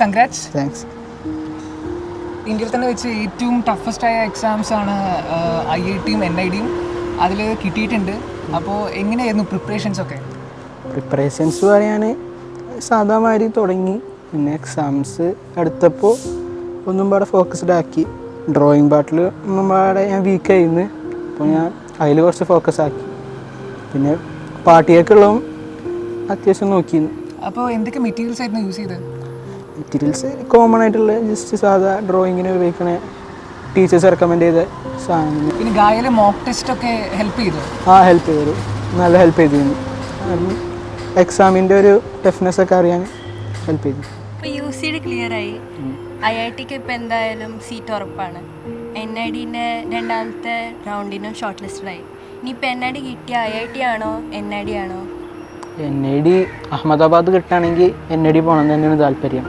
Congrats. Thanks. ഇന്ത്യയിൽ തന്നെ വെച്ച് ഏറ്റവും ടഫസ്റ്റ് ആയ എക്സാംസ് ആണ് IITയും NIDയും. അതിൽ കിട്ടിയിട്ടുണ്ട്. അപ്പോൾ എങ്ങനെയായിരുന്നു പ്രിപ്പറേഷൻസ് ഒക്കെ? പ്രിപ്പറേഷൻസ് പറയാൻ സാധാ മാതിരി തുടങ്ങി. പിന്നെ എക്സാംസ് അടുത്തപ്പോൾ ഒന്നും പാടെ ഫോക്കസ്ഡ് ആക്കി. ഡ്രോയിങ് പാർട്ടിൽ ഒന്നും പാടെ ഞാൻ വീക്കായിരുന്നു. അപ്പോൾ ഞാൻ അതിൽ കുറച്ച് ഫോക്കസ് ആക്കി. പിന്നെ പാർട്ടിയൊക്കെയുള്ളതും അത്യാവശ്യം നോക്കിയിരുന്നു. അപ്പോൾ എന്തൊക്കെ മെറ്റീരിയൽസ് ആയിരുന്നു യൂസ് ചെയ്തത്? മെറ്റീരിയൽസ് കോമൺ ആയിട്ടുള്ള ജസ്റ്റ് സാധാ ഡ്രോയിങ്ങിന് ഉപയോഗിക്കണ ടീച്ചേഴ്സ് റെക്കമെൻഡ് ചെയ്ത സാധനങ്ങൾ. പിന്നെ ഗായയിലെ മോക്ക് ടെസ്റ്റ് ഒക്കെ ഹെൽപ്പ് ചെയ്തു? ഹെൽപ്പ് ചെയ്തു, നല്ല ഹെൽപ്പ് ചെയ്തിരുന്നു. എക്സാമിൻ്റെ ഒരു ടഫ്നെസ് ഒക്കെ അറിയാൻ ഹെൽപ്പ് ചെയ്തു. ഇപ്പോൾ UC ക്ലിയറായി. IITക്ക് ഇപ്പോൾ എന്തായാലും സീറ്റ് ഉറപ്പാണ്. NIDൻ്റെ രണ്ടാമത്തെ റൗണ്ടിനും ഷോർട്ട് ലിസ്റ്റഡായി. ഇനിയിപ്പോൾ NID കിട്ടിയ IIT ആണോ NID ആണോ? NID അഹമ്മദാബാദ് കിട്ടുകയാണെങ്കിൽ NID പോകണം തന്നെയാണ് താല്പര്യം.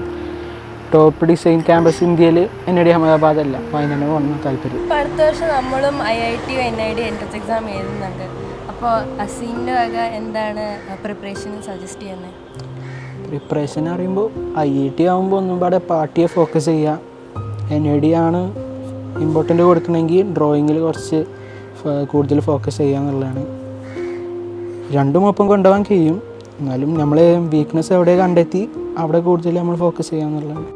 ടോപ്പ് ഡിസൈൻ ക്യാമ്പസ് ഇന്ത്യയിൽ NID അഹമ്മദാബാദ് അല്ല, അപ്പോൾ അതിന് തന്നെ പോകണം താല്പര്യം. ഇപ്പോൾ അടുത്ത വർഷം നമ്മളും IITയും NID എൻട്രൻസ് എക്സാം എഴുതുന്നുണ്ട്. അപ്പോൾ അസീൻ്റെ വക എന്താണ് പ്രിപ്പറേഷൻ സജസ്റ്റ് ചെയ്യുന്നത്? പ്രിപ്പറേഷൻ അറിയുമ്പോൾ IIT ആകുമ്പോൾ ഒന്നും പാടെ പാർട്ടിയെ ഫോക്കസ് ചെയ്യുക. NID ആണ് ഇമ്പോർട്ടൻ്റ് കൊടുക്കണമെങ്കിൽ ഡ്രോയിങ്ങിൽ കുറച്ച് കൂടുതൽ ഫോക്കസ് ചെയ്യുക എന്നുള്ളതാണ്. രണ്ടും ഒപ്പം കൊണ്ടുപോകാൻ കഴിയും, എന്നാലും നമ്മൾ വീക്ക്നെസ് എവിടെ കണ്ടെത്തി അവിടെ കൂടുതൽ നമ്മൾ ഫോക്കസ് ചെയ്യുക എന്നുള്ളതാണ്.